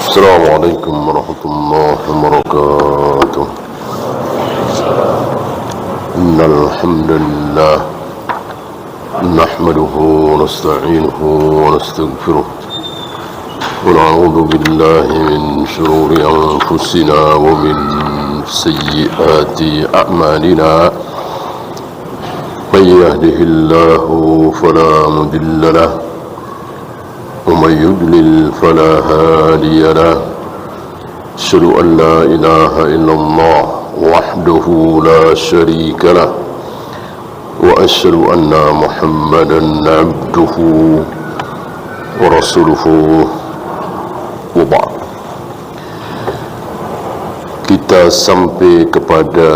السلام عليكم ورحمة الله وبركاته. إن الحمد لله نحمده ونستعينه ونستغفره ونعوذ بالله من شرور أنفسنا ومن سيئات أعمالنا. من يهده الله فلا مضل له ومن يضلل فلا هادي له. أشهد أن لا إله إلا الله وحده لا شريك له وأشهد أن محمدا عبده ورسوله وبعد. Kita sampai kepada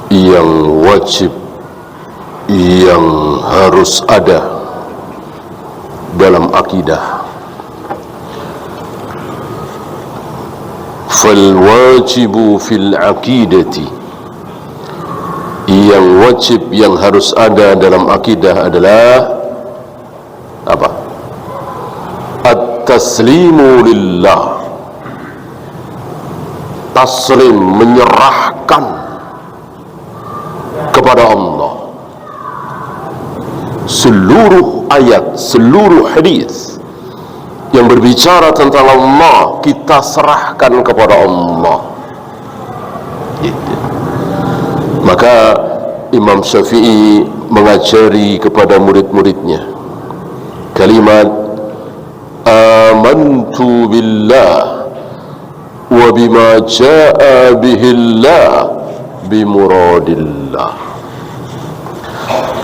yang wajib, yang harus ada dalam akidah. Fal wajibu fil aqidati, yang wajib, yang harus ada dalam akidah adalah apa? At-taslimu lillah, taslim, menyerahkan kepada Allah. Seluruh ayat, seluruh hadis yang berbicara tentang Allah, kita serahkan kepada Allah. Maka Imam Syafi'i mengajari kepada murid-muridnya kalimat amantu billah wa bima jaa bihillah bimuradillah.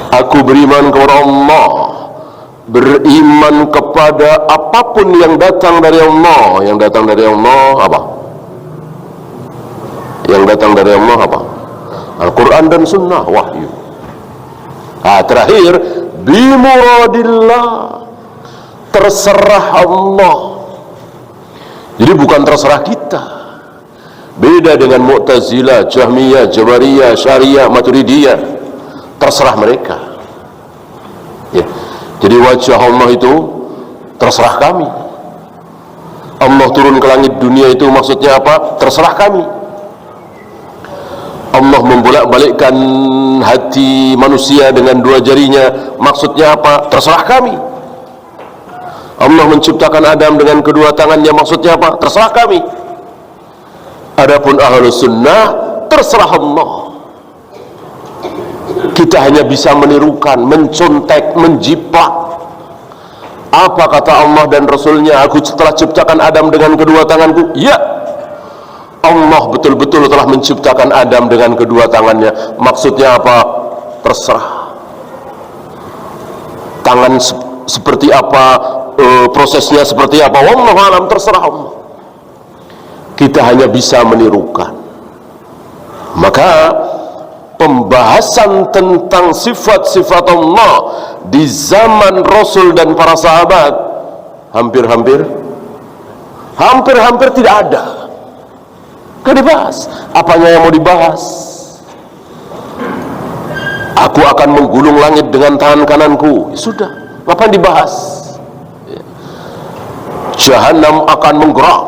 Aku beriman kepada Allah, beriman kepada apapun yang datang dari Allah. Yang datang dari Allah apa? Yang datang dari Allah apa? Al-Quran dan Sunnah, wahyu. Terakhir, bimuradillah, terserah Allah. Jadi bukan terserah kita. Beda dengan Mu'tazilah, Jahmiyah, Jabariyah, Syariah, Maturidiyah. Terserah mereka. Ya. Jadi wajah Allah itu terserah kami. Allah turun ke langit dunia itu maksudnya apa? Terserah kami. Allah membolak-balikkan hati manusia dengan dua jarinya, maksudnya apa? Terserah kami. Allah menciptakan Adam dengan kedua tangannya, maksudnya apa? Terserah kami. Adapun Ahlus Sunnah, terserah Allah. Kita hanya bisa menirukan, mencontek, menjiplak. Apa kata Allah dan Rasulnya? Aku telah ciptakan Adam dengan kedua tanganku. Ya, Allah betul-betul telah menciptakan Adam dengan kedua tangannya. Maksudnya apa? Terserah. Tangan seperti apa, prosesnya seperti apa, wallahu alam, terserah Allah. Kita hanya bisa menirukan. Maka pembahasan tentang sifat-sifat Allah di zaman Rasul dan para sahabat hampir-hampir tidak ada. Gak dibahas. Apanya yang mau dibahas? Aku akan menggulung langit dengan tangan kananku. Sudah, ngapain dibahas? Jahanam akan menggerak.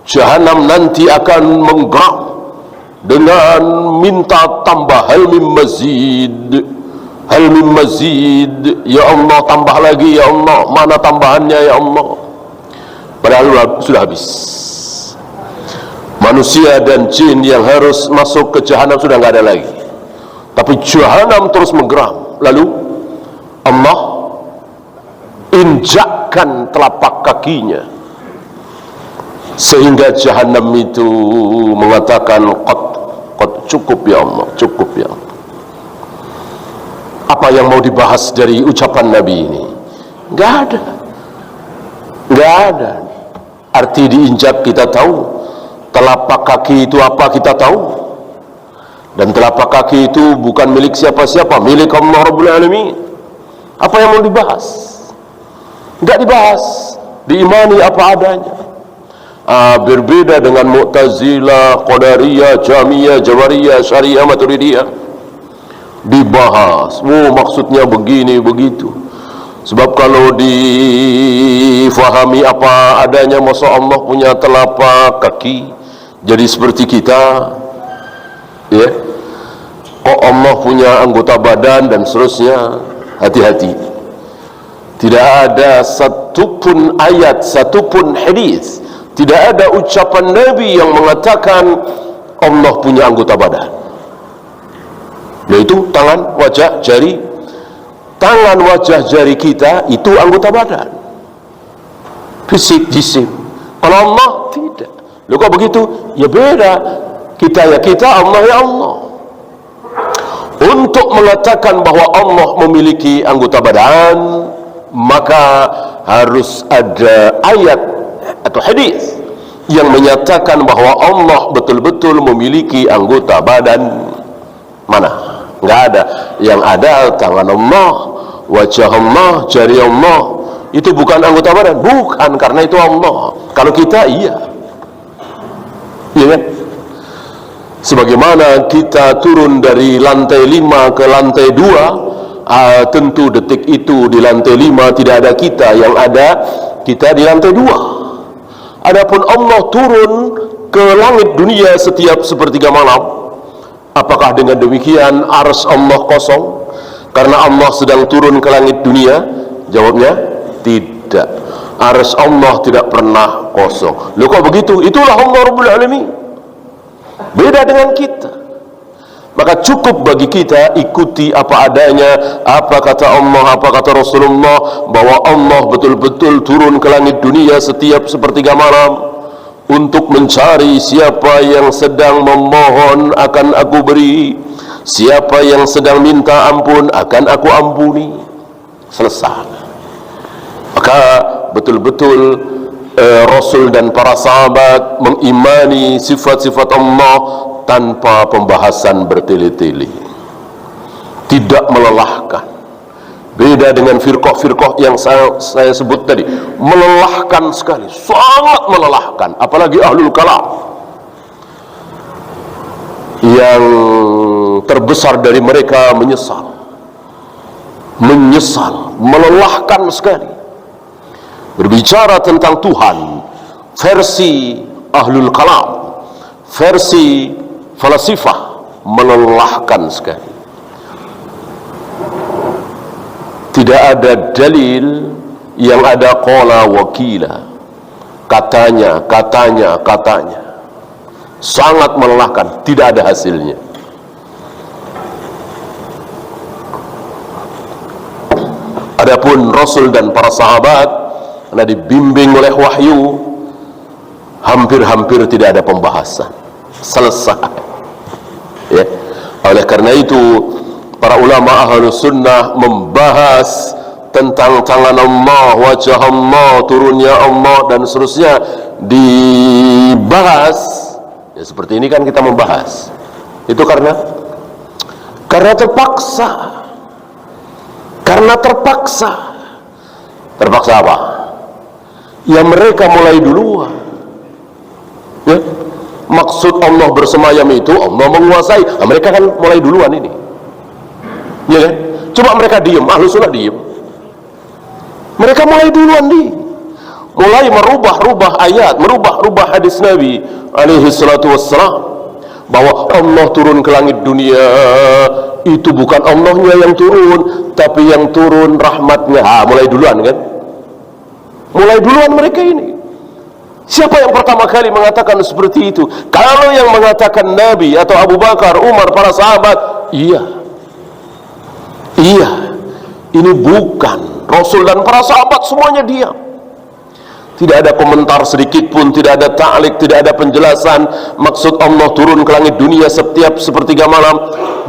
Jahanam nanti akan menggerak dengan minta tambah, hal min mazid, hal min mazid, ya Allah tambah lagi, ya Allah, mana tambahannya ya Allah. Padahal sudah habis. Manusia dan jin yang harus masuk ke jahanam sudah nggak ada lagi, tapi jahanam terus menggeram. Lalu Allah injakkan telapak kakinya sehingga jahanam itu mengatakan qad cukup ya Allah, cukup ya Allah. Apa yang mau dibahas dari ucapan Nabi ini? Nggak ada, nggak ada. Arti diinjak kita tahu, telapak kaki itu apa kita tahu, dan telapak kaki itu bukan milik siapa-siapa, milik Allah Rabbul Alamin. Apa yang mau dibahas? Nggak dibahas, diimani apa adanya. Berbeda dengan Mu'tazilah, Qadariyah, Jahmiyah, Jabariyah, Syariah, Maturidiyah. Dibahas, maksudnya begini begitu. Sebab kalau difahami apa adanya, masa Allah punya telapak kaki jadi seperti kita, ya, kok Allah punya anggota badan dan seterusnya. Hati-hati, tidak ada satupun ayat, satupun hadis, tidak ada ucapan Nabi yang mengatakan Allah punya anggota badan, yaitu tangan, wajah, jari. Tangan, wajah, jari kita itu anggota badan, fisik, jisim. Kalau Allah tidak. Loh kok begitu? Ya beda. Kita ya kita, Allah ya Allah. Untuk mengatakan bahwa Allah memiliki anggota badan, maka harus ada ayat atau hadis yang menyatakan bahwa Allah betul-betul memiliki anggota badan. Mana? Nggak ada. Yang ada tangan Allah, wajah Allah, jari Allah. Itu bukan anggota badan, bukan, karena itu Allah. Kalau kita iya, iya kan? Sebagaimana kita turun dari lantai 5 ke lantai 2, tentu detik itu di lantai 5 tidak ada kita, yang ada kita di lantai 2. Adapun Allah turun ke langit dunia setiap sepertiga malam, apakah dengan demikian arsy Allah kosong karena Allah sedang turun ke langit dunia? Jawabnya tidak. Arsy Allah tidak pernah kosong. Loh kok begitu? Itulah Allah Rabbul Alamin. Beda dengan kita. Maka cukup bagi kita ikuti apa adanya, apa kata Allah, apa kata Rasulullah, bahwa Allah betul-betul turun ke langit dunia setiap sepertiga malam untuk mencari siapa yang sedang memohon akan aku beri, siapa yang sedang minta ampun akan aku ampuni. Selesai. Maka betul-betul Rasul dan para sahabat mengimani sifat-sifat Allah tanpa pembahasan bertele-tele, tidak melelahkan. Beda dengan firqah-firqah yang saya sebut tadi, melelahkan sekali, sangat melelahkan. Apalagi ahlul kalam, yang terbesar dari mereka menyesal, melelahkan sekali. Berbicara tentang Tuhan versi ahlul kalam, versi falasifah, melelahkan sekali. Tidak ada dalil, yang ada qala wakila, katanya, sangat melelahkan, tidak ada hasilnya. Adapun Rasul dan para sahabat, karena dibimbing oleh wahyu, hampir-hampir tidak ada pembahasan, selesai, ya. Oleh karena itu para ulama ahlus sunnah membahas tentang tangan Allah, wajah Allah, turunnya Allah dan seterusnya, dibahas ya seperti ini kan kita membahas itu karena terpaksa. Terpaksa apa? Ya mereka mulai duluan, ya. Maksud Allah bersemayam itu Allah menguasai, nah, mereka kan mulai duluan ini, ya kan? Coba mereka diem, ahlus sunnah diem, mereka mulai duluan mulai merubah ayat, merubah hadis Nabi alaihi salatu wassalam, bahwa Allah turun ke langit dunia itu bukan Allahnya yang turun, tapi yang turun rahmatnya. Mulai duluan kan? Mulai duluan mereka ini. Siapa yang pertama kali mengatakan seperti itu? Kalau yang mengatakan Nabi atau Abu Bakar, Umar, para sahabat, iya, ini bukan. Rasul dan para sahabat semuanya diam. Tidak ada komentar sedikit pun, tidak ada ta'liq, tidak ada penjelasan maksud Allah turun ke langit dunia setiap sepertiga malam.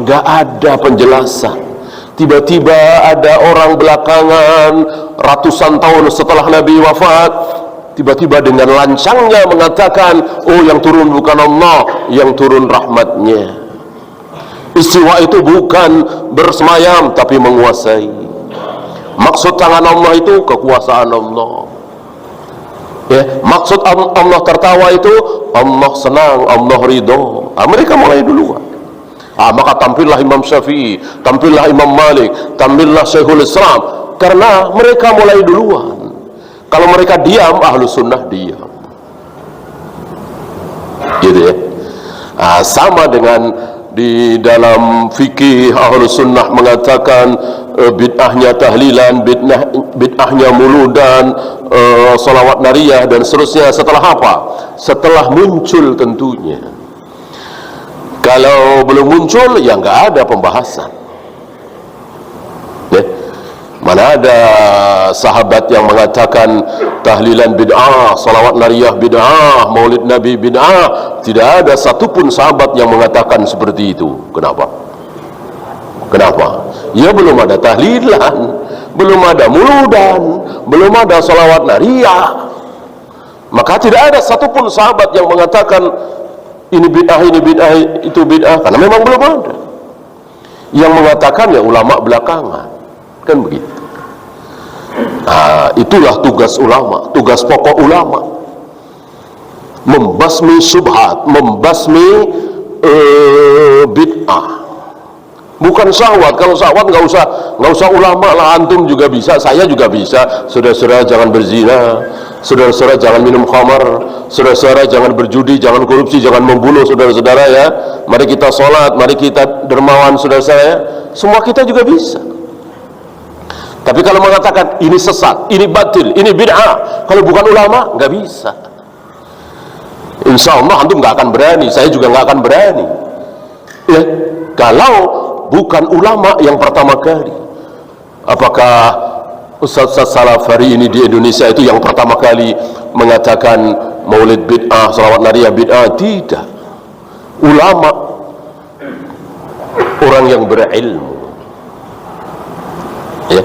Gak ada penjelasan. Tiba-tiba ada orang belakangan ratusan tahun setelah Nabi wafat, tiba-tiba dengan lancangnya mengatakan, oh yang turun bukan Allah, yang turun rahmatnya. Istiwa itu bukan bersemayam tapi menguasai. Maksud tangan Allah itu kekuasaan Allah, ya. Maksud Allah tertawa itu Allah senang, Allah ridho. Mereka mulai duluan. Maka tampillah Imam Syafi'i, tampillah Imam Malik, tampillah Syekhul Islam, Karena mereka mulai duluan. Kalau mereka diam, ahlu sunnah diam. Gitu ya. Sama dengan di dalam fikih, ahlu sunnah mengatakan bid'ahnya tahlilan, bid'ahnya muludan, salawat nariyah dan seterusnya. Setelah apa? Setelah muncul tentunya. Kalau belum muncul, ya nggak ada pembahasan. Ya. Mana ada sahabat yang mengatakan tahlilan bid'ah, salawat nariyah bid'ah, maulid nabi bid'ah? Tidak ada satupun sahabat yang mengatakan seperti itu. Kenapa? Kenapa? Ya belum ada tahlilan, belum ada muludan, belum ada salawat nariyah. Maka tidak ada satupun sahabat yang mengatakan ini bid'ah, itu bid'ah, karena memang belum ada. Yang mengatakan ya ulama belakangan. Kan begitu. Itulah tugas ulama, tugas pokok ulama, membasmi syubhat, membasmi bid'ah. Bukan syahwat. Kalau syahwat nggak usah ulama lah, antum juga bisa, saya juga bisa. Saudara-saudara jangan berzina, saudara-saudara jangan minum khamar, saudara-saudara jangan berjudi, jangan korupsi, jangan membunuh, saudara-saudara ya. Mari kita sholat, mari kita dermawan, saudara-saudara ya. Semua kita juga bisa. Tapi kalau mengatakan ini sesat, ini batil, ini bid'ah, kalau bukan ulama nggak bisa. Insya Allah antum nggak akan berani, saya juga nggak akan berani. Ya, kalau bukan ulama yang pertama kali. Apakah Ustaz Salaf hari ini di Indonesia itu yang pertama kali mengatakan maulid bid'ah, salawat nariyah bid'ah? Tidak. Ulama, orang yang berilmu. Ya.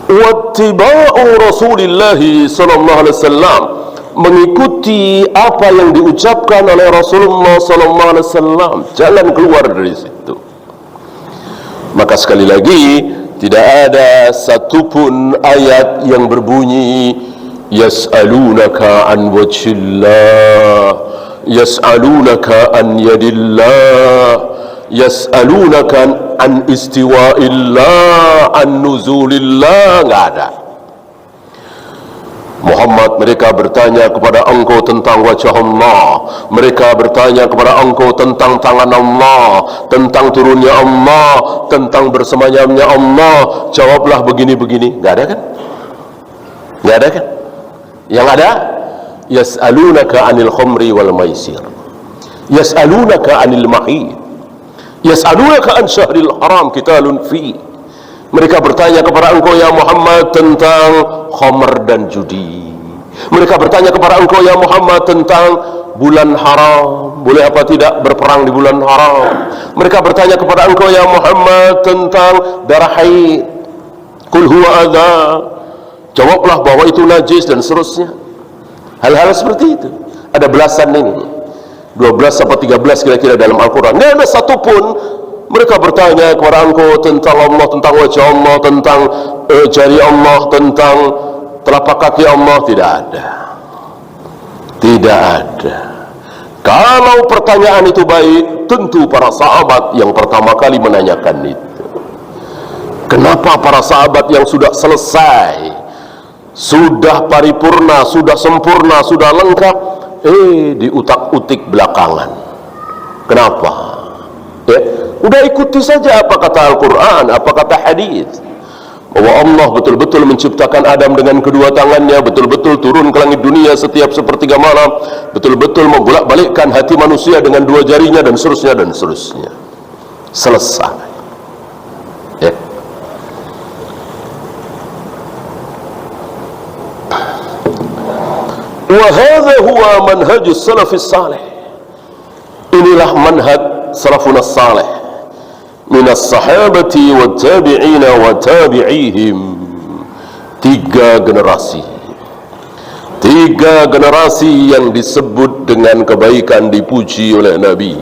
Wattiba'u Rasulillah sallallahu alaihi wasallam, mengikuti apa yang diucapkan oleh Rasulullah sallallahu alaihi wasallam, jalan keluar dari situ. Maka sekali lagi, tidak ada satupun ayat yang berbunyi yas'alunaka an wajhillah, yas'alunaka an yadillah, yas'alunaka an istiwa'illah, an nuzulillah. Nggak ada. Muhammad, mereka bertanya kepada engkau tentang wajah Allah, mereka bertanya kepada engkau tentang tangan Allah, tentang turunnya Allah, tentang bersemayamnya Allah. Jawablah begini-begini. Nggak ada kan? Nggak ada kan? Yang ada yas'alunaka anil khamri wal maisir, yas'alunaka anil mahid, yas'alunaka an syahril haram qitalun fi. Mereka bertanya kepada engkau ya Muhammad tentang khamr dan judi. Mereka bertanya kepada engkau ya Muhammad tentang bulan haram, boleh apa tidak berperang di bulan haram. Mereka bertanya kepada engkau ya Muhammad tentang darah haid, qul huwa adza, jawablah bahwa itu najis, dan seterusnya. Hal-hal seperti itu ada belasan ini, 12 sampai 13 kira-kira dalam Al-Quran. Tidak ada satupun mereka bertanya kepada engkau tentang Allah, tentang wajah Allah, tentang jari Allah, tentang telapak kaki Allah. Tidak ada. Tidak ada. Kalau pertanyaan itu baik, tentu para sahabat yang pertama kali menanyakan itu. Kenapa para sahabat yang sudah selesai, sudah paripurna, sudah sempurna, sudah lengkap, diutak-utik belakangan? Kenapa? Ya, udah ikuti saja apa kata Al-Quran, apa kata hadis, bahwa Allah betul-betul menciptakan Adam dengan kedua tangannya, betul-betul turun ke langit dunia setiap sepertiga malam, betul-betul membolak-balikkan hati manusia dengan dua jarinya, dan seterusnya dan seterusnya. Selesai. Ya. Wa hadza huwa manhajus salafis salih. Inilah manhaj salafun salih minas sahabati wa tabi'ina wa tabi'ihim. Tiga generasi yang disebut dengan kebaikan, dipuji oleh Nabi.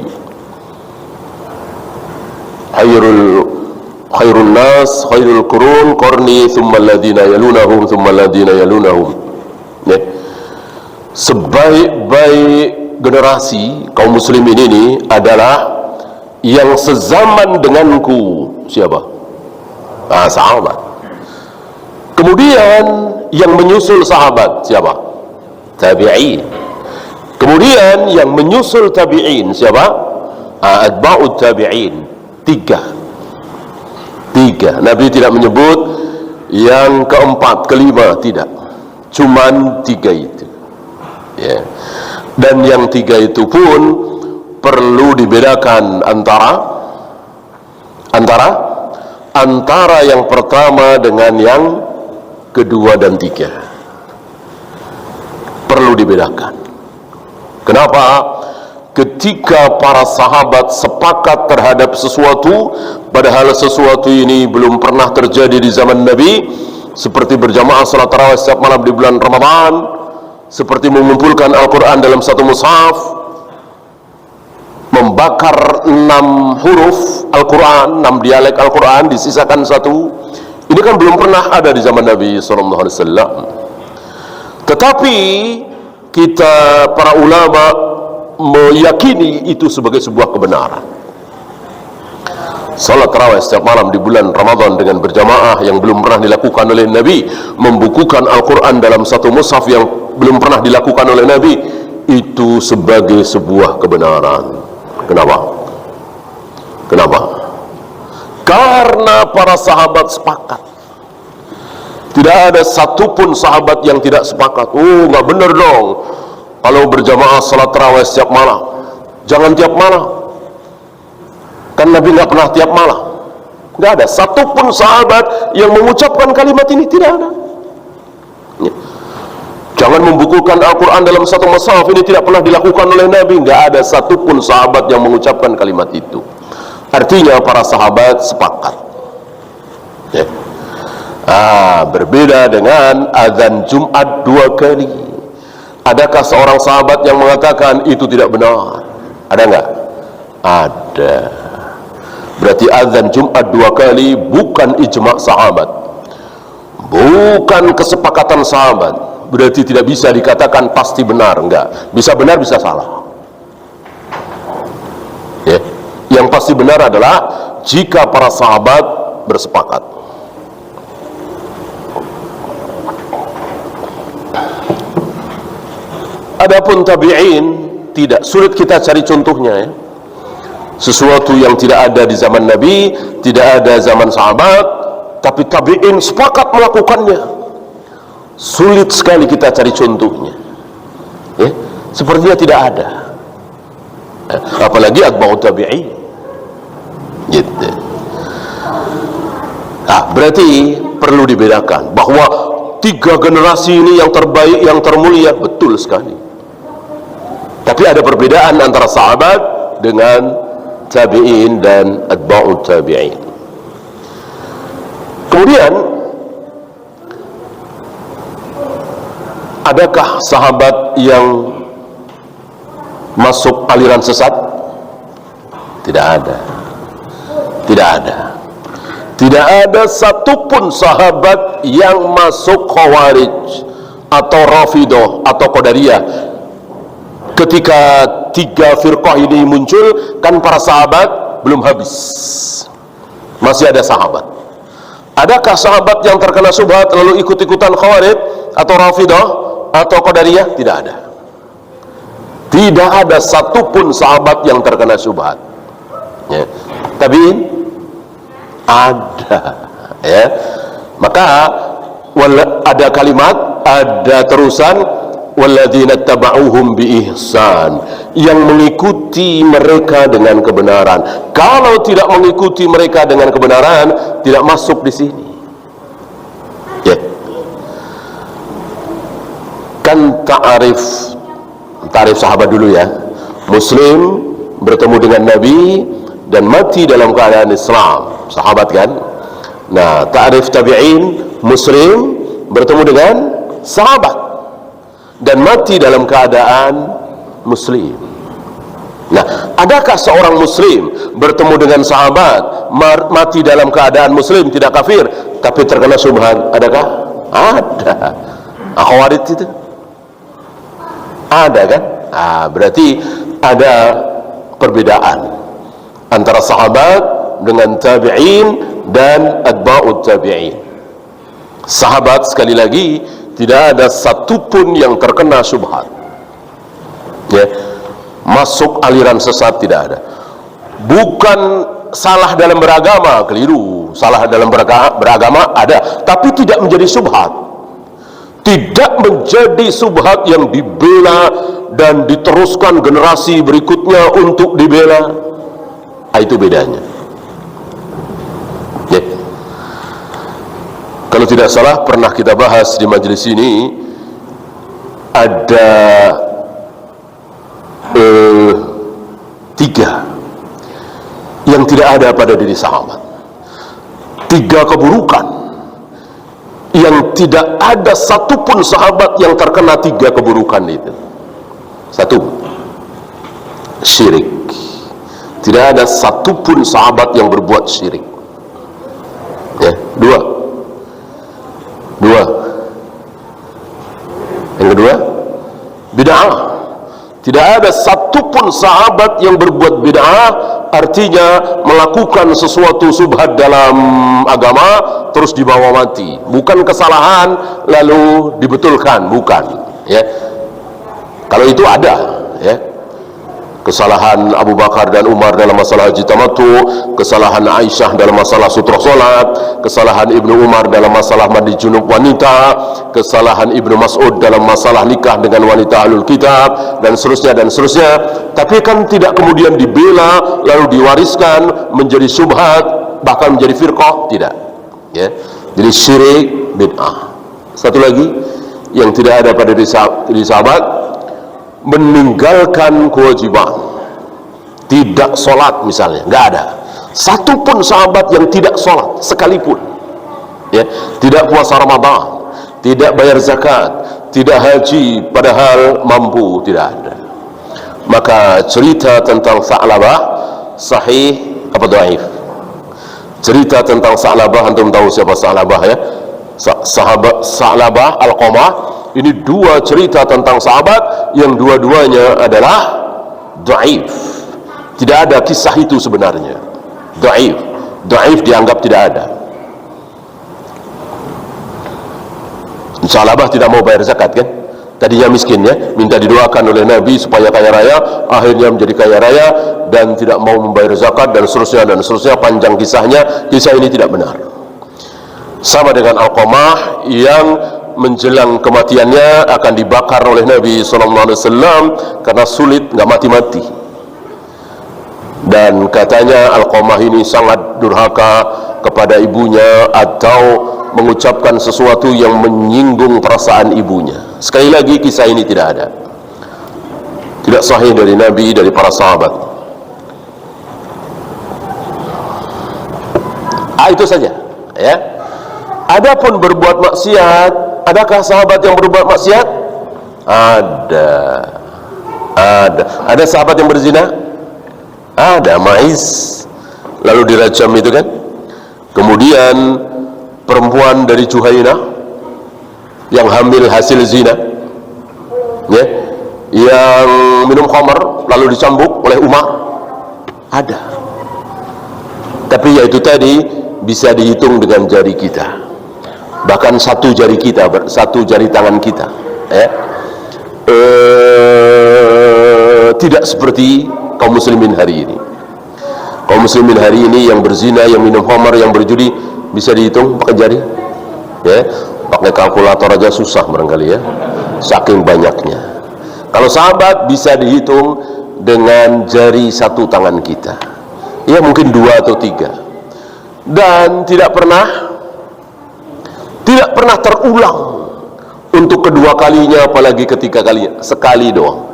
Khairun nas, khairul qurun, qarni, thumma alladhina yalunahum, thumma alladhina yalunahum. Ya. Sebaik-baik generasi kaum muslimin ini adalah yang sezaman denganku. Siapa? Sahabat. Kemudian yang menyusul sahabat siapa? Tabi'in. Kemudian yang menyusul tabi'in siapa? Atba'ut tabi'in. Tiga. Nabi tidak menyebut yang keempat, kelima, tidak. Cuman tiga itu. Ya. Dan yang tiga itu pun perlu dibedakan antara yang pertama dengan yang kedua dan tiga. Perlu dibedakan. Kenapa? Ketika para sahabat sepakat terhadap sesuatu, padahal sesuatu ini belum pernah terjadi di zaman Nabi, seperti berjamaah salat tarawih setiap malam di bulan Ramadan, seperti mengumpulkan Al-Quran dalam satu mushaf, membakar 6 huruf Al-Quran, 6 dialek Al-Quran, disisakan satu. Ini kan belum pernah ada di zaman Nabi SAW. Tetapi kita para ulama meyakini itu sebagai sebuah kebenaran. Salat tarawih setiap malam di bulan Ramadan dengan berjamaah yang belum pernah dilakukan oleh Nabi, membukukan Al-Quran dalam satu mushaf yang belum pernah dilakukan oleh Nabi, itu sebagai sebuah kebenaran. Kenapa? Karena para sahabat sepakat. Tidak ada satupun sahabat yang tidak sepakat. Oh, nggak benar dong kalau berjamaah salat tarawih setiap malam. Jangan tiap malam. Kan Nabi nggak pernah tiap malam. Nggak ada satupun sahabat yang mengucapkan kalimat ini, tidak ada. Ya. Jangan membukukan Al-Quran dalam satu mushaf, ini tidak pernah dilakukan oleh Nabi. Nggak ada satupun sahabat yang mengucapkan kalimat itu. Artinya para sahabat sepakat. Ya. Berbeda dengan azan Jumat 2 kali. Adakah seorang sahabat yang mengatakan itu tidak benar? Ada nggak? Ada. Berarti azan Jumat 2 kali bukan ijma' sahabat, bukan kesepakatan sahabat. Berarti tidak bisa dikatakan pasti benar. Enggak, bisa benar bisa salah. Ya. Yang pasti benar adalah jika para sahabat bersepakat. Adapun tabi'in tidak, sulit kita cari contohnya ya. Sesuatu yang tidak ada di zaman Nabi, tidak ada zaman sahabat, tapi tabi'in sepakat melakukannya. Sulit sekali kita cari contohnya ya. Sepertinya tidak ada. Apalagi atba'ut tabi'in gitu. Berarti perlu dibedakan bahwa 3 generasi ini yang terbaik, yang termulia, betul sekali. Tapi ada perbedaan antara sahabat dengan tabi'in dan atba'ut tabi'in. Kemudian, adakah sahabat yang masuk aliran sesat? Tidak ada. Tidak ada satupun sahabat yang masuk Khawarij atau Rafidah atau Qadariyah. Ketika 3 firqah ini muncul, kan para sahabat belum habis, masih ada sahabat. Adakah sahabat yang terkena syubhat lalu ikut-ikutan Khawarij atau Rafidah atau Qadariyah? Tidak ada. Tidak ada satupun sahabat yang terkena syubhat ya. Tabi'in ada ya. Maka ada kalimat, ada terusan walladzina taba'uhum biihsan, yang mengikuti mereka dengan kebenaran. Kalau tidak mengikuti mereka dengan kebenaran, tidak masuk di sini ya. Kan ta'arif sahabat dulu ya. Muslim bertemu dengan Nabi dan mati dalam keadaan Islam, sahabat kan. Nah, ta'rif tabi'in, Muslim bertemu dengan sahabat dan mati dalam keadaan Muslim. Nah, adakah seorang Muslim bertemu dengan sahabat, mati dalam keadaan Muslim, tidak kafir, tapi terkena syubhat? Adakah? Ada. Khawarij itu ada kan? Berarti ada perbedaan antara sahabat dengan tabi'in dan atba'ut tabi'in. Sahabat, sekali lagi, tidak ada satupun yang terkena syubhat, ya, masuk aliran sesat, tidak ada. Bukan salah dalam beragama, keliru. Salah dalam beragama ada, tapi tidak menjadi syubhat. Tidak menjadi syubhat yang dibela dan diteruskan generasi berikutnya untuk dibela. Itu bedanya, ya. Kalau tidak salah pernah kita bahas di majelis ini, ada tiga yang tidak ada pada diri sahabat. Tiga keburukan yang tidak ada satupun sahabat yang terkena tiga keburukan itu. Satu, syirik. Tidak ada satupun sahabat yang berbuat syirik, ya. Dua, yang kedua, bid'ah. Tidak ada satupun sahabat yang berbuat bid'ah, artinya melakukan sesuatu subhat dalam agama terus dibawa mati. Bukan kesalahan lalu dibetulkan, bukan, ya. Kalau itu ada, ya, kesalahan Abu Bakar dan Umar dalam masalah haji tamattu, kesalahan Aisyah dalam masalah sutra salat, kesalahan Ibnu Umar dalam masalah mandi junub wanita, kesalahan Ibnu Mas'ud dalam masalah nikah dengan wanita ahlul kitab, dan seterusnya dan seterusnya. Tapi kan tidak kemudian dibela lalu diwariskan menjadi syubhat, bahkan menjadi firqah, tidak, ya. Jadi syirik, bid'ah. Satu lagi yang tidak ada pada diri sahabat, meninggalkan kewajiban, tidak sholat misalnya, nggak ada satupun sahabat yang tidak sholat sekalipun, ya. Tidak puasa Ramadan, tidak bayar zakat, tidak haji padahal mampu, tidak ada. Maka cerita tentang Sa'labah sahih apa dhaif? Cerita tentang Sa'labah, antum tahu siapa Sa'labah, ya? Sahabat Sa'labah Al-Qamah. Ini dua cerita tentang sahabat yang dua-duanya adalah dhaif. Tidak ada kisah itu sebenarnya. Dhaif dianggap tidak ada. Sa'labah tidak mau bayar zakat, kan? Tadinya miskin, ya, minta didoakan oleh Nabi supaya kaya raya, akhirnya menjadi kaya raya dan tidak mau membayar zakat dan seterusnya dan seterusnya. Panjang kisahnya. Kisah ini tidak benar. Sama dengan Al-Qamah yang menjelang kematiannya akan dibakar oleh Nabi SAW karena sulit, nggak mati-mati. Dan katanya Al-Qamah ini sangat durhaka kepada ibunya atau mengucapkan sesuatu yang menyinggung perasaan ibunya. Sekali lagi, kisah ini tidak ada, tidak sahih dari Nabi, dari para sahabat. Itu saja, ya. Adapun berbuat maksiat, adakah sahabat yang berbuat maksiat? Ada. Ada sahabat yang berzina? Ada, Ma'iz, lalu dirajam itu, kan. Kemudian perempuan dari Juhainah yang hamil hasil zina, ya, yang minum khamar lalu dicambuk oleh Umar, ada. Tapi yaitu tadi bisa dihitung dengan jari kita, bahkan satu jari kita, satu jari tangan kita, ya. Tidak seperti kaum muslimin hari ini. Kaum muslimin hari ini yang berzina, yang minum khamar, yang berjudi, bisa dihitung pakai jari, ya. Pakai kalkulator aja susah barangkali, ya, saking banyaknya. Kalau sahabat bisa dihitung dengan jari satu tangan kita, ya, mungkin 2 atau 3, dan tidak pernah terulang untuk kedua kalinya, apalagi ketiga kalinya, sekali doang.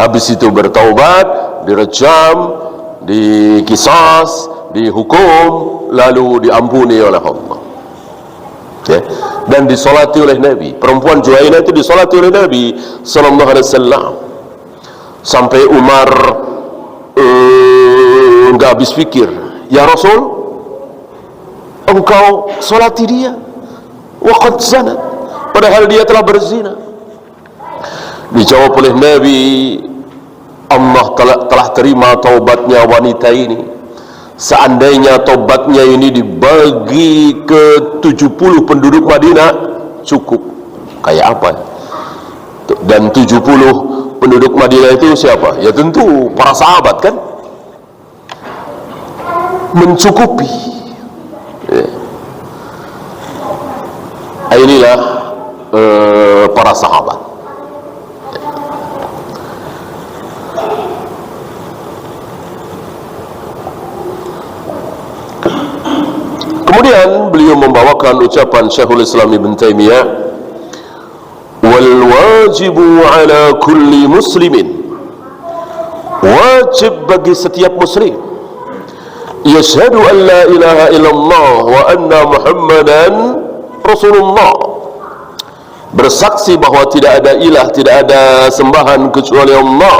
Habis itu bertaubat, direjam, dikisas, dihukum, lalu diampuni oleh Allah, ya. Dan disolati oleh Nabi. Perempuan Juhainah itu disolati oleh Nabi sallallahu alaihi wasallam sampai Umar nggak habis pikir, ya Rasul, engkau solati dia, waqad zanat, padahal dia telah berzina. Dijawab oleh Nabi, Allah telah terima taubatnya wanita ini. Seandainya taubatnya ini dibagi ke 70 penduduk Madinah, cukup. Kayak apa? Dan 70 penduduk Madinah itu siapa? Ya tentu para sahabat kan, mencukupi. Ya. Inilah para sahabat. Kemudian beliau membawakan ucapan Syekhul Islam Ibn Taimiyah, wal wajibu ala kulli muslimin, wajib bagi setiap muslim, yashhadu an la ilaha illallah wa anna muhammadan rasulullah, bersaksi bahwa tidak ada ilah, tidak ada sembahan kecuali Allah,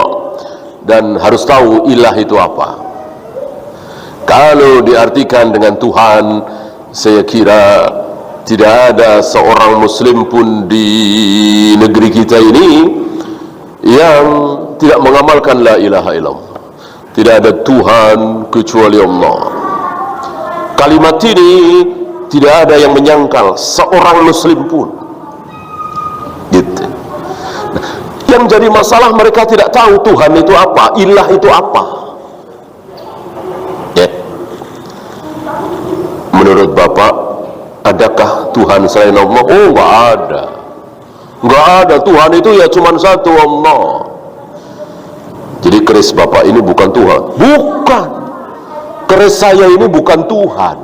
dan harus tahu ilah itu apa. Kalau diartikan dengan Tuhan, saya kira tidak ada seorang muslim pun di negeri kita ini yang tidak mengamalkan la ilaha illallah. Tidak ada Tuhan kecuali Allah. Kalimat ini tidak ada yang menyangkal seorang muslim pun. Gitu. Yang jadi masalah, mereka tidak tahu Tuhan itu apa, ilah itu apa. Ya. Menurut Bapak, adakah Tuhan selain Allah? Oh, enggak ada. Enggak ada. Tuhan itu ya cuma satu, Allah. Jadi keris Bapak ini bukan Tuhan. Bukan. Keris saya ini bukan Tuhan.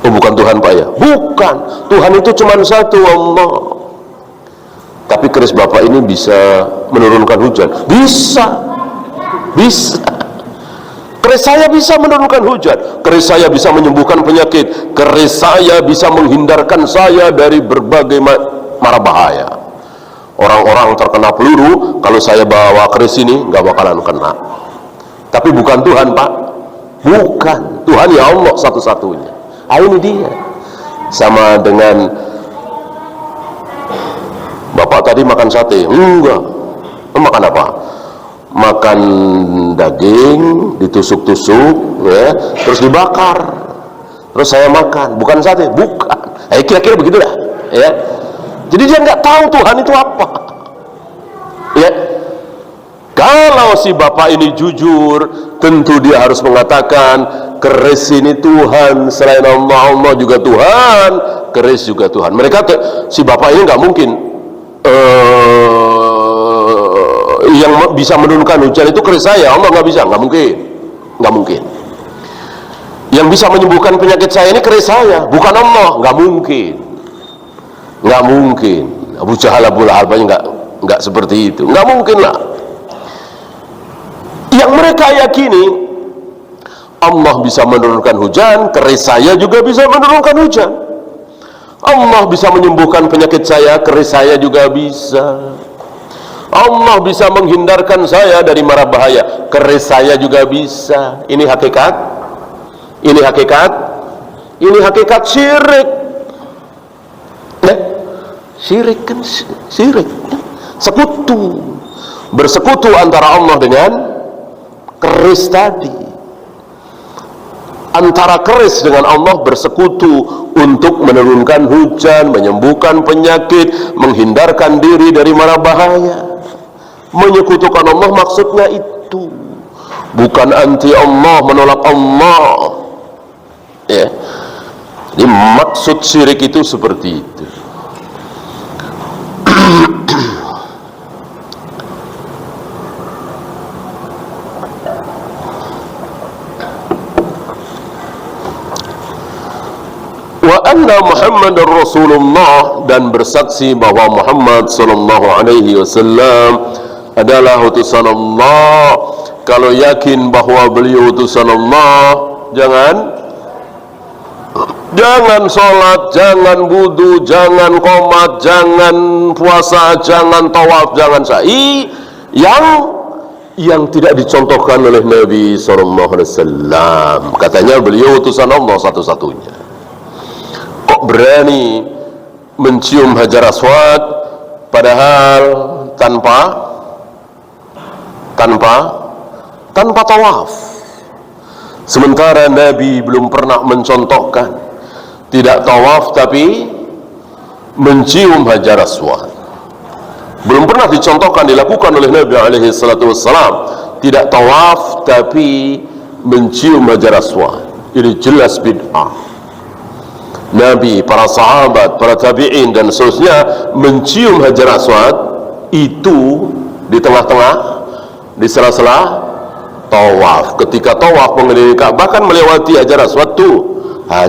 Oh, bukan Tuhan Pak ya? Bukan. Tuhan itu cuma satu, Allah. Tapi keris Bapak ini bisa menurunkan hujan? Bisa. Bisa. Keris saya bisa menurunkan hujan. Keris saya bisa menyembuhkan penyakit. Keris saya bisa menghindarkan saya dari berbagai mara bahaya. Orang-orang terkena peluru, kalau saya bawa keris ini nggak bakalan kena. Tapi bukan Tuhan Pak. Bukan. Tuhan ya Allah satu-satunya. Ini dia. Sama dengan Bapak tadi makan sate. Enggak. Makan apa? Makan daging ditusuk-tusuk, ya, terus dibakar, terus saya makan. Bukan sate, bukan. Kira-kira begitulah, ya. Jadi dia nggak tahu Tuhan itu apa, ya. Kalau si Bapak ini jujur, tentu dia harus mengatakan keris ini Tuhan, selain Allah, Allah juga Tuhan, keris juga Tuhan. Si Bapak ini nggak mungkin yang bisa menurunkan hujan itu keris saya, Allah nggak bisa, nggak mungkin, nggak mungkin. Yang bisa menyembuhkan penyakit saya ini keris saya, bukan Allah, nggak mungkin, nggak mungkin. Abu Jahal, Abu Lahab nggak seperti itu, nggak mungkin lah. Yang mereka yakini Allah bisa menurunkan hujan, keris saya juga bisa menurunkan hujan. Allah bisa menyembuhkan penyakit saya, keris saya juga bisa. Allah bisa menghindarkan saya dari mara bahaya, keris saya juga bisa. Ini hakikat, ini hakikat, ini hakikat syirik. Syirik kan, syirik, sekutu, bersekutu antara Allah dengan keris tadi. Antara keris dengan Allah bersekutu untuk menurunkan hujan, menyembuhkan penyakit, menghindarkan diri dari mara bahaya. Menyekutukan Allah maksudnya itu, bukan anti Allah, menolak Allah, ya. Jadi maksud syirik itu seperti itu. Wa anna Muhammadar Rasulullah, dan bersaksi bahwa Muhammad sallallahu alaihi wasallam adalah utusan Allah. Kalau yakin bahwa beliau utusan Allah, jangan sholat, jangan wudu, jangan qomat, jangan puasa, jangan tawaf, jangan sa'i yang tidak dicontohkan oleh Nabi sallallahu alaihi wasallam. Katanya beliau utusan Allah satu-satunya. Kok berani mencium Hajar Aswad padahal tanpa tanpa tawaf. Sementara Nabi belum pernah mencontohkan tidak tawaf tapi mencium Hajar Aswad. Belum pernah dicontohkan, dilakukan oleh Nabi alaihi salatu wassalam tidak tawaf tapi mencium Hajar Aswad. Ini jelas bid'ah. Nabi, para sahabat, para tabi'in dan seterusnya mencium Hajar Aswad itu di tengah-tengah, di sela-sela tawaf. Ketika tawaf mengelilingi Ka'bah kan melewati Hajar Aswad tuh,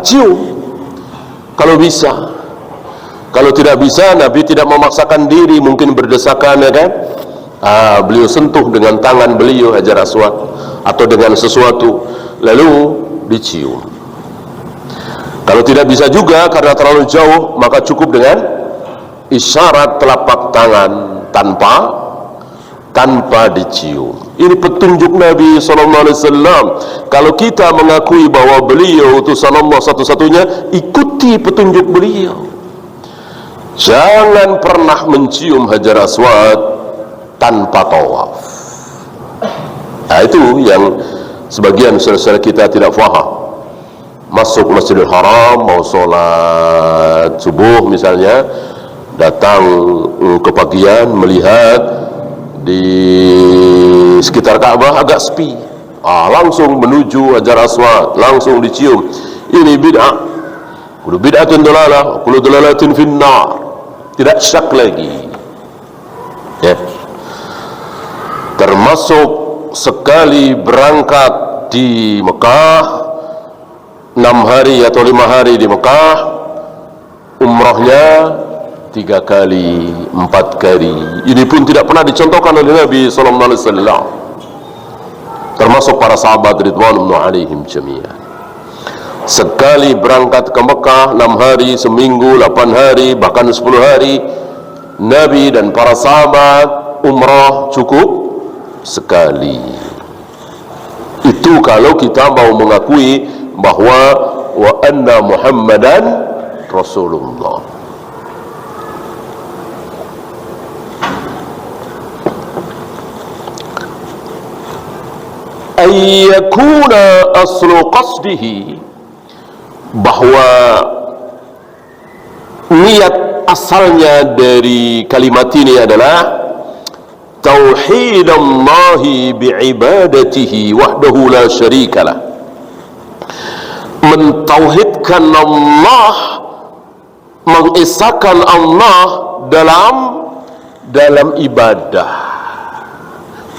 cium kalau bisa. Kalau tidak bisa, Nabi tidak memaksakan diri, mungkin berdesakan, ya kan? Beliau sentuh dengan tangan beliau Hajar Aswad atau dengan sesuatu, lalu dicium. Kalau tidak bisa juga karena terlalu jauh, maka cukup dengan isyarat telapak tangan tanpa dicium. Ini petunjuk Nabi SAW. Kalau kita mengakui bahwa beliau utusan Allah satu-satunya, ikuti petunjuk beliau. Jangan pernah mencium Hajar Aswad tanpa tawaf. Nah, itu yang sebagian saudara kita tidak faham. Masuk Masjidil Haram, mau sholat subuh misalnya, datang kepagian melihat di sekitar Ka'bah agak sepi, langsung menuju Hajar Aswad, langsung dicium. Ini bid'ah. Kullu bid'atin dalalah, kullu dalalatin finnar. Tidak syak lagi, ya. Termasuk sekali berangkat di Mekah 6 hari atau 5 hari di Mekah, umrahnya 3 kali, 4 kali. Ini pun tidak pernah dicontohkan oleh Nabi SAW. Termasuk para sahabat ridwanullah alaihim jami'an. Sekali berangkat ke Mekah 6 hari, seminggu, 8 hari, bahkan 10 hari, Nabi dan para sahabat umrah cukup sekali. Itu kalau kita mau mengakui bahwa wa anna Muhammadan Rasulullah. Ayyakuna aslu qasdihi, bahwa niat asalnya dari kalimat ini adalah tauhidallahi bi'ibadatihi wahdahu la syarikalah, mentauhidkan Allah, mengesahkan Allah dalam ibadah,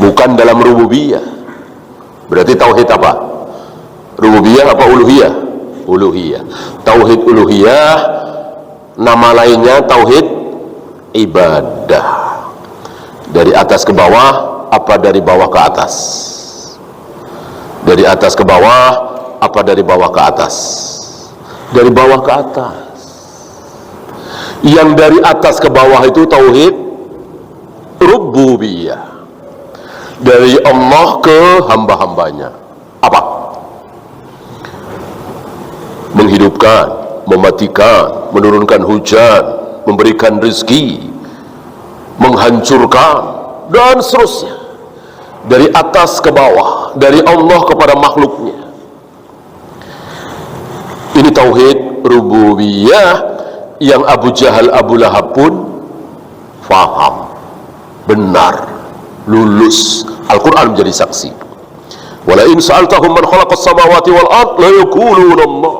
bukan dalam rububiyah. Berarti tauhid apa? Rububiyah apa uluhiyah? Uluhiyah. Tauhid uluhiyah, nama lainnya tauhid ibadah. Dari atas ke bawah apa dari bawah ke atas? Dari atas ke bawah apa dari bawah ke atas? Dari bawah ke atas. Yang dari atas ke bawah itu tauhid rububiyah. Dari Allah ke hamba-hambanya. Apa? Menghidupkan, mematikan, menurunkan hujan, memberikan rezeki, menghancurkan, dan seterusnya. Dari atas ke bawah, dari Allah kepada makhluknya. Ini tauhid rububiyah yang Abu Jahal, Abu Lahab pun faham, benar, lulus. Al-Quran menjadi saksi. Wala in sa'altahum man khalaqas samawati wal ard la yaquluna Allah.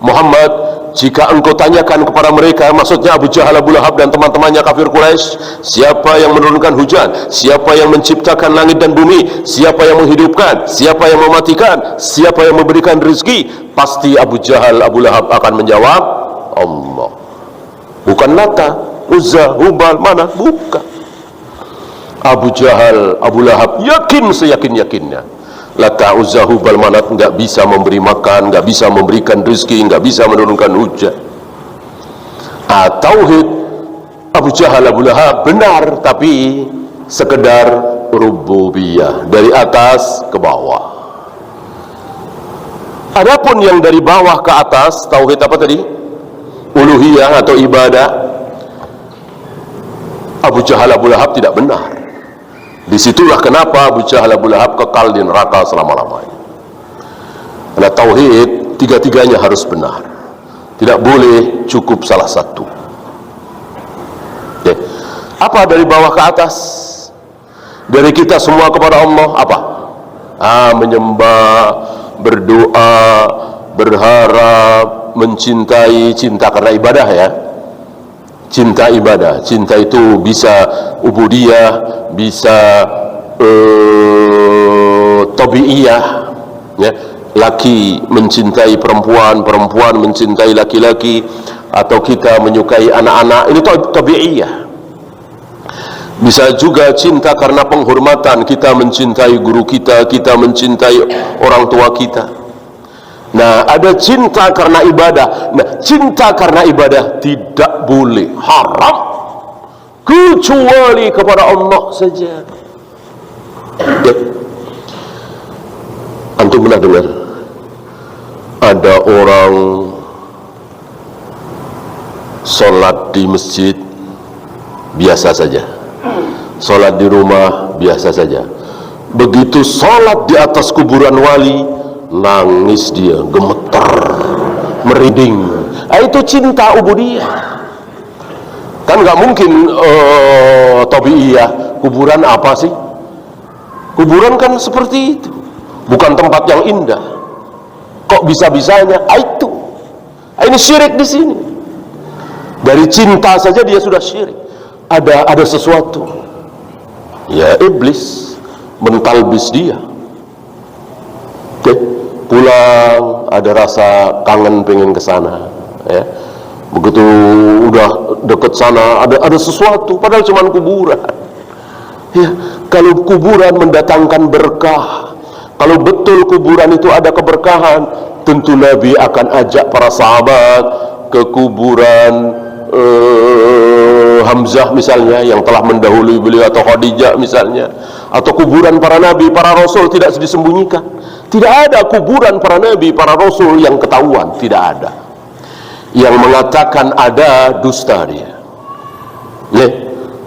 Muhammad, jika engkau tanyakan kepada mereka, maksudnya Abu Jahal, Abu Lahab dan teman-temannya kafir Quraisy, siapa yang menurunkan hujan, siapa yang menciptakan langit dan bumi, siapa yang menghidupkan, siapa yang mematikan, siapa yang memberikan rezeki, pasti Abu Jahal, Abu Lahab akan menjawab Allah. Bukan Lata, Uzza, Hubal, mana? Bukan. Abu Jahal, Abu Lahab yakin seyakin-yakinnya Lata, Uzza, Hubal, Manat enggak bisa memberi makan, enggak bisa memberikan rezeki, enggak bisa menurunkan hujan. Tauhid Abu Jahal, Abu Lahab benar, tapi sekedar rububiyah, dari atas ke bawah. Adapun yang dari bawah ke atas, tauhid apa tadi? Uluhiyah atau ibadah. Abu Jahal, Abu Lahab tidak benar. Disitulah kenapa Abu Jahal Abu Lahab kekal di neraka selama-lamanya. Karena tauhid tiga-tiganya harus benar, tidak boleh cukup salah satu. Oke. Apa dari bawah ke atas? Dari kita semua kepada Allah apa? Menyembah, berdoa, berharap, mencintai. Cinta karena ibadah ya, cinta ibadah. Cinta itu bisa ubudiyah, bisa tabiiyah ya. Laki mencintai perempuan, perempuan mencintai laki-laki, atau kita menyukai anak-anak, ini tabiiyah. Bisa juga cinta karena penghormatan, kita mencintai guru kita, kita mencintai orang tua kita. Nah, ada cinta karena ibadah. Nah, cinta karena ibadah tidak boleh, haram, kecuali kepada Allah saja. Antum pernah dengar ada orang sholat di masjid biasa saja, sholat di rumah biasa saja, begitu sholat di atas kuburan wali, nangis dia, gemeter, merinding. Itu cinta ubudiyah. Kan nggak mungkin tabiiyah. Kuburan apa sih? Kuburan kan seperti itu, bukan tempat yang indah. Kok bisa-bisanya? Itu ini syirik di sini. Dari cinta saja dia sudah syirik. Ada sesuatu. Ya, iblis mentalbis dia. Oke, pulang ada rasa kangen pengen ke sana, ya. Begitu udah deket sana ada sesuatu, padahal cuma kuburan. Ya, kalau kuburan mendatangkan berkah, kalau betul kuburan itu ada keberkahan, tentu Nabi akan ajak para sahabat ke kuburan Hamzah misalnya yang telah mendahului beliau, atau Khadijah misalnya, atau kuburan para nabi, para rasul tidak disembunyikan. Tidak ada kuburan para nabi, para rasul yang ketahuan, tidak ada. Yang mengatakan ada, dusta dia.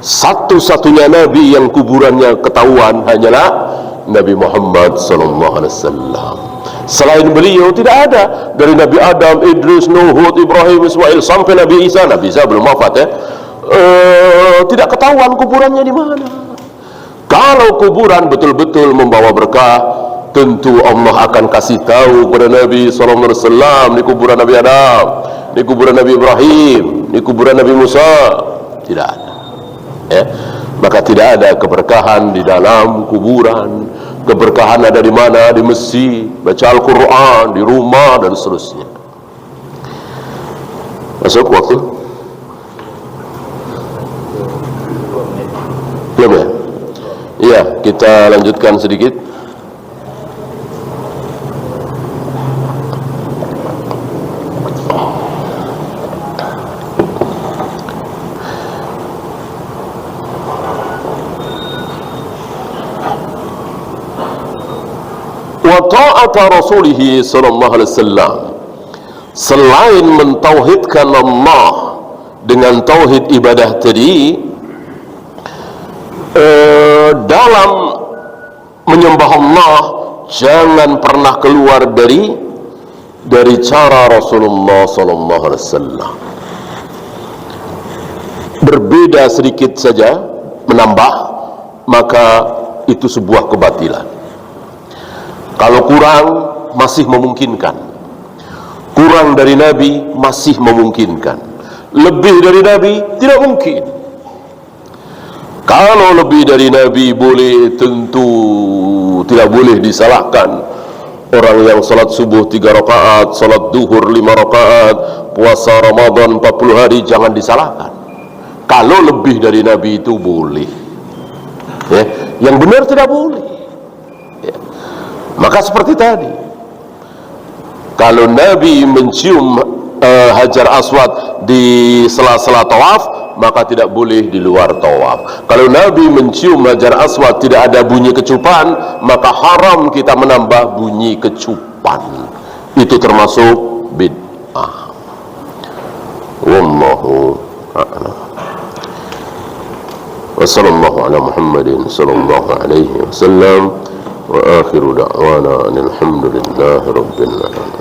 Satu-satunya nabi yang kuburannya ketahuan hanyalah Nabi Muhammad SAW. Selain beliau tidak ada. Dari Nabi Adam, Idris, Nuh, Hud, Ibrahim, Ismail sampai Nabi Isa. Nabi Isa belum wafat ya. Tidak ketahuan kuburannya di mana. Kalau kuburan betul-betul membawa berkah, tentu Allah akan kasih tahu kepada Nabi SAW. Di kuburan Nabi Adam, di kuburan Nabi Ibrahim, di kuburan Nabi Musa. Tidak ada ya. Maka tidak ada keberkahan di dalam kuburan. Keberkahan ada di mana? Di masjid, baca Al-Quran, di rumah, dan seterusnya. Masuk waktu? Belum ya? Iya, kita lanjutkan sedikit. Wa ta'ata Rasulih sallallahu alaihi wasallam, selain mentauhidkan Allah dengan tauhid ibadah tadi, dalam menyembah Allah jangan pernah keluar dari cara Rasulullah sallallahu alaihi wasallam. Berbeda sedikit saja, menambah, maka itu sebuah kebatilan. Kalau kurang masih memungkinkan, kurang dari Nabi masih memungkinkan, lebih dari Nabi tidak mungkin. Kalau lebih dari Nabi boleh, tentu tidak boleh disalahkan. Orang yang salat subuh 3 rakaat, salat duhur 5 rakaat, puasa Ramadan 40 hari, jangan disalahkan. Kalau lebih dari Nabi itu boleh ya. Yang benar tidak boleh ya. Maka seperti tadi, kalau Nabi mencium Hajar Aswad di sela-sela tawaf, maka tidak boleh di luar tawaf. Kalau Nabi mencium Hajar Aswad tidak ada bunyi kecupan, maka haram kita menambah bunyi kecupan. Itu termasuk bid'ah. Wallahu a'lam. wa sallallahu ala Muhammadin sallallahu alaihi wasallam wa akhiru da'wana alhamdulillahi rabbil alamin.